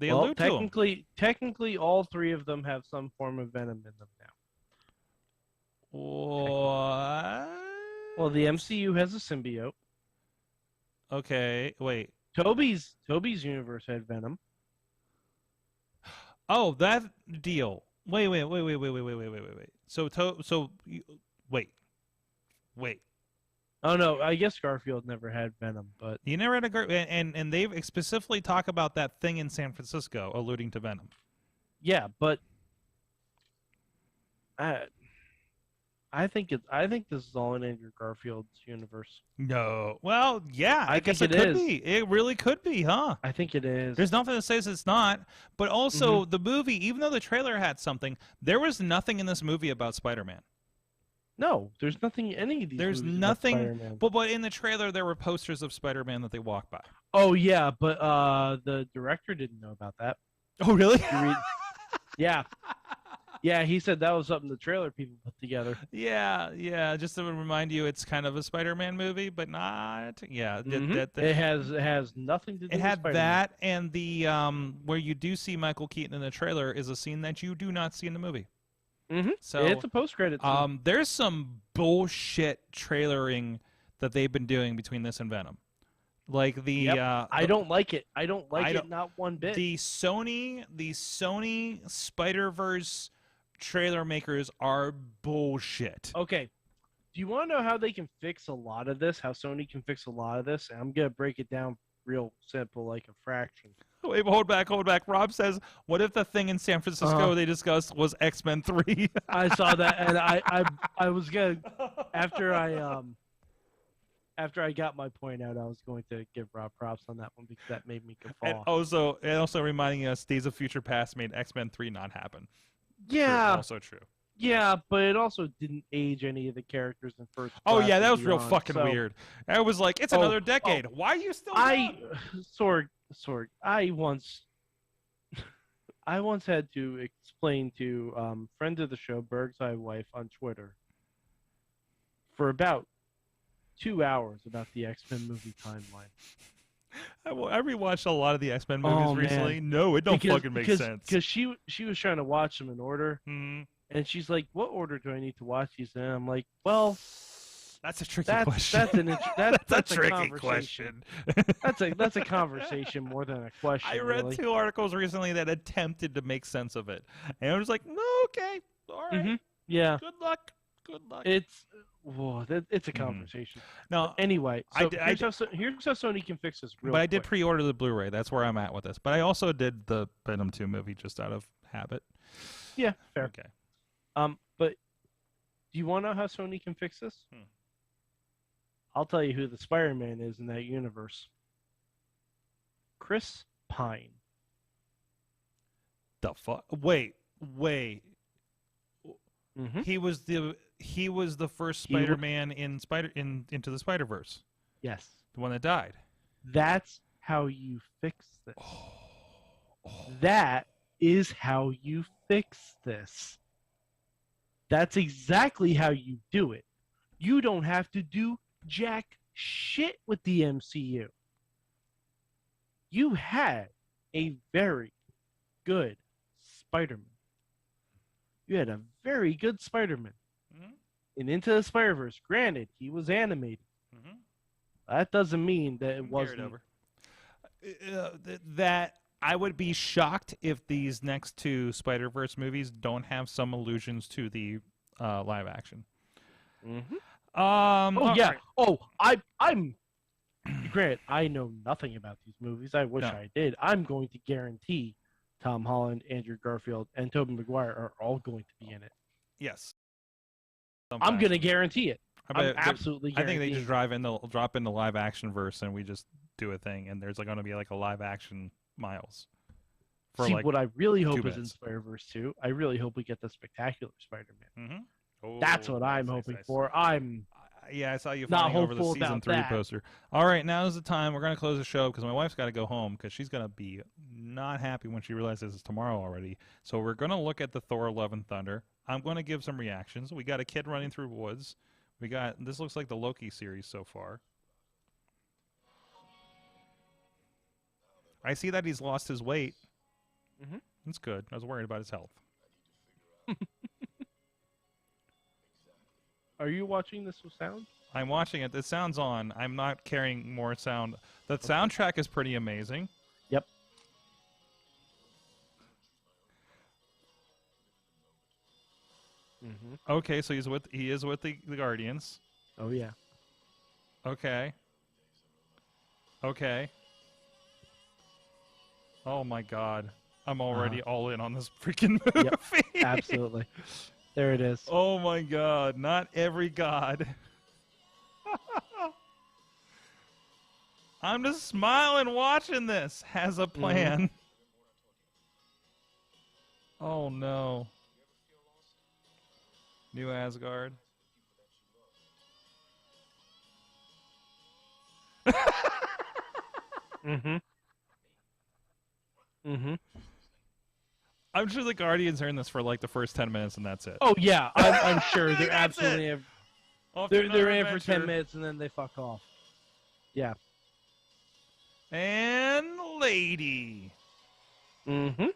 They Well, allude to him. technically, all three of them have some form of venom in them now. What? Well, the MCU has a symbiote. Okay, wait. Toby's universe had venom. Oh, that deal. Wait. Wait. Oh no, I guess Garfield never had venom, but You never had and they specifically talk about that thing in San Francisco, alluding to Venom. yeah, but I think this is all in Andrew Garfield's universe. No. Well, yeah, I guess think it it could is. be. It really could be, huh? I think it is. There's nothing that says it's not. But also, the movie, even though the trailer had something, there was nothing in this movie about Spider-Man. No, there's nothing in any of these. There's movies about nothing. Spider-Man. But in the trailer, there were posters of Spider-Man that they walked by. Oh yeah, but the director didn't know about that. Oh, really? Yeah. Yeah, he said that was something the trailer people put together. Yeah. Just to remind you, it's kind of a Spider-Man movie, but not. Yeah, It has nothing to do. it had with Spider-Man. that, and the where you do see Michael Keaton in the trailer is a scene that you do not see in the movie. So it's a post-credit scene. there's some bullshit trailering that they've been doing between this and Venom. Like I don't like it. I don't like it not one bit. The Sony Spider-Verse trailer makers are bullshit. Okay. Do you want to know how they can fix a lot of this? How Sony can fix a lot of this? And I'm going to break it down real simple, like a fraction. Wait, hold back. Rob says, what if the thing in San Francisco they discussed was X-Men 3? I saw that, and I was going to, after I got my point out, I was going to give Rob props on that one because that made me guffaw. And also reminding us, Days of Future Past made X-Men 3 not happen. Yeah. True. Also true. Yeah, but it also didn't age any of the characters in first. Oh yeah, that was beyond, real fucking weird. I was like, it's another decade. Why are you still? Sorg. I once had to explain to friend of the show, Berg's Eye Wife, on Twitter for about 2 hours about the X-Men movie timeline. I rewatched a lot of the X-Men movies recently. Man. No, it don't fucking make sense. Because she was trying to watch them in order, Mhm. and she's like, "What order do I need to watch these in?" I'm like, "Well, that's a tricky question. That's a tricky question. that's a conversation more than a question. I read really. 2 articles recently that attempted to make sense of it, and I was like, no, okay, all right, Yeah. Good luck. It's a conversation. No, anyway, so here's how Sony can fix this. But I did pre-order the Blu-ray. That's where I'm at with this. But I also did the Venom 2 movie just out of habit. Yeah, fair. Okay. But do you want to know how Sony can fix this? I'll tell you who the Spider-Man is in that universe. Chris Pine. The fuck? Wait. He was the first Spider-Man Into the Spider-Verse. Yes. The one that died. That's how you fix this. That is how you fix this. That's exactly how you do it. You don't have to do jack shit with the MCU. You had a very good Spider-Man. You had a very good Spider-Man. And Into the Spider-Verse, granted, he was animated. That doesn't mean that it wasn't. That I would be shocked if these next 2 Spider-Verse movies don't have some allusions to the live action. Oh yeah. Right. Oh, I'm. Granted, I know nothing about these movies. I wish I did. I'm going to guarantee Tom Holland, Andrew Garfield, and Tobey Maguire are all going to be in it. Yes. I'm going to guarantee it. I'm I absolutely think they guaranteeing just drop in the live action verse and we just do a thing, and there's going to be like a live action Miles. See, what I really hope is minutes. in Spider-Verse 2, I really hope we get the Spectacular Spider-Man. Oh, That's what I'm hoping for. Yeah, I saw you not flying over the hopeful season about 3 that. poster. All right, now's the time. We're going to close the show because my wife's got to go home because she's going to be not happy when she realizes it's tomorrow already. So we're going to look at the Thor Love and Thunder. I'm going to give some reactions. We got a kid running through woods. This looks like the Loki series so far. I see that he's lost his weight. Mhm. That's good. I was worried about his health. Are you watching this with sound? I'm watching it. The sound's on. I'm not carrying more sound. The soundtrack is pretty amazing. Yep. Mhm. Okay, so he is with the Guardians. Oh yeah. Okay. Okay. Oh my God. I'm already all in on this freaking movie. Yep. Absolutely. There it is. Oh my God. Not every God. I'm just smiling watching this. Has a plan. Oh no. New Asgard. Mhm. Mhm. I'm sure the Guardians are in this for like the first 10 minutes and that's it. Oh yeah, I'm sure they're That's it. absolutely. Off to They're another in for adventure. 10 minutes and then they fuck off. Yeah. And Lady. Mhm.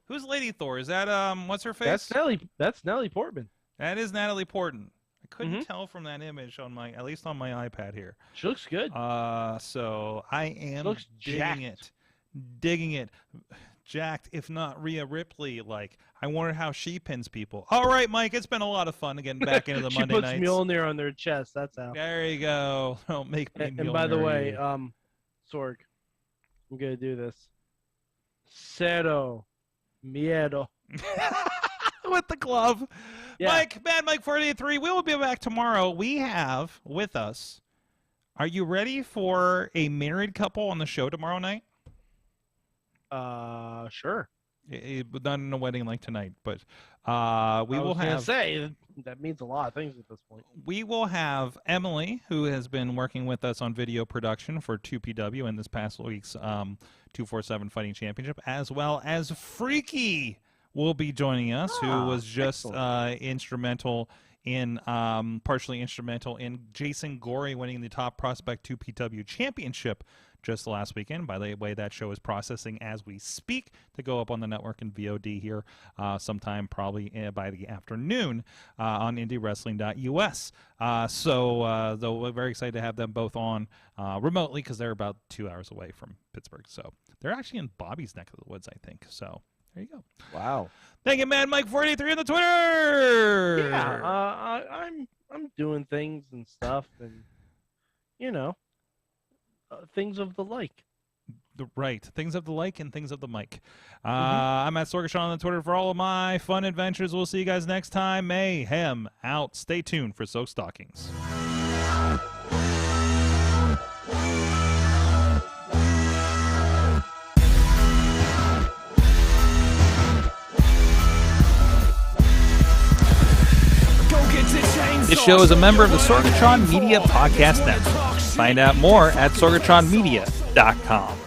Who's Lady Thor? Is that what's her face? That's Natalie Portman. That is Natalie Portman. I couldn't tell from that image on at least on my iPad here. She looks good. So I am looks digging jacked. digging it, jacked. If not Rhea Ripley, like I wonder how she pins people. All right, Mike, it's been a lot of fun getting back into the she Monday puts nights. Mjolnir on their chest. That's how. There you go. Don't make me. And by the way, Mjolnir Sorg, I'm gonna do this. Cero miedo. with the glove. Yeah. Mike, Mad Mike 483. We will be back tomorrow. We have with us. Are you ready for a married couple on the show tomorrow night? Sure. Not in a wedding like tonight, but we will have. Say that means a lot of things at this point. We will have Emily, who has been working with us on video production for 2PW in this past week's 247 Fighting Championship, as well as Freaky will be joining us, who was just partially instrumental in Jason Gorey winning the Top Prospect 2PW Championship just last weekend. By the way, that show is processing as we speak to go up on the network in VOD here sometime probably by the afternoon on IndieWrestling.us. Though we're very excited to have them both on remotely because they're about 2 hours away from Pittsburgh. So they're actually in Bobby's neck of the woods, I think. So there you go. Wow. Thank you, Mad Mike 483 on the Twitter. Yeah, I'm doing things and stuff, and things of the like. Things of the like and things of the mic. I'm at Sorgatron on the Twitter for all of my fun adventures. We'll see you guys next time. Mayhem out. Stay tuned for Soak Stockings. This show is a member of the Sorgatron Media Podcast Network. Find out more at sorgatronmedia.com.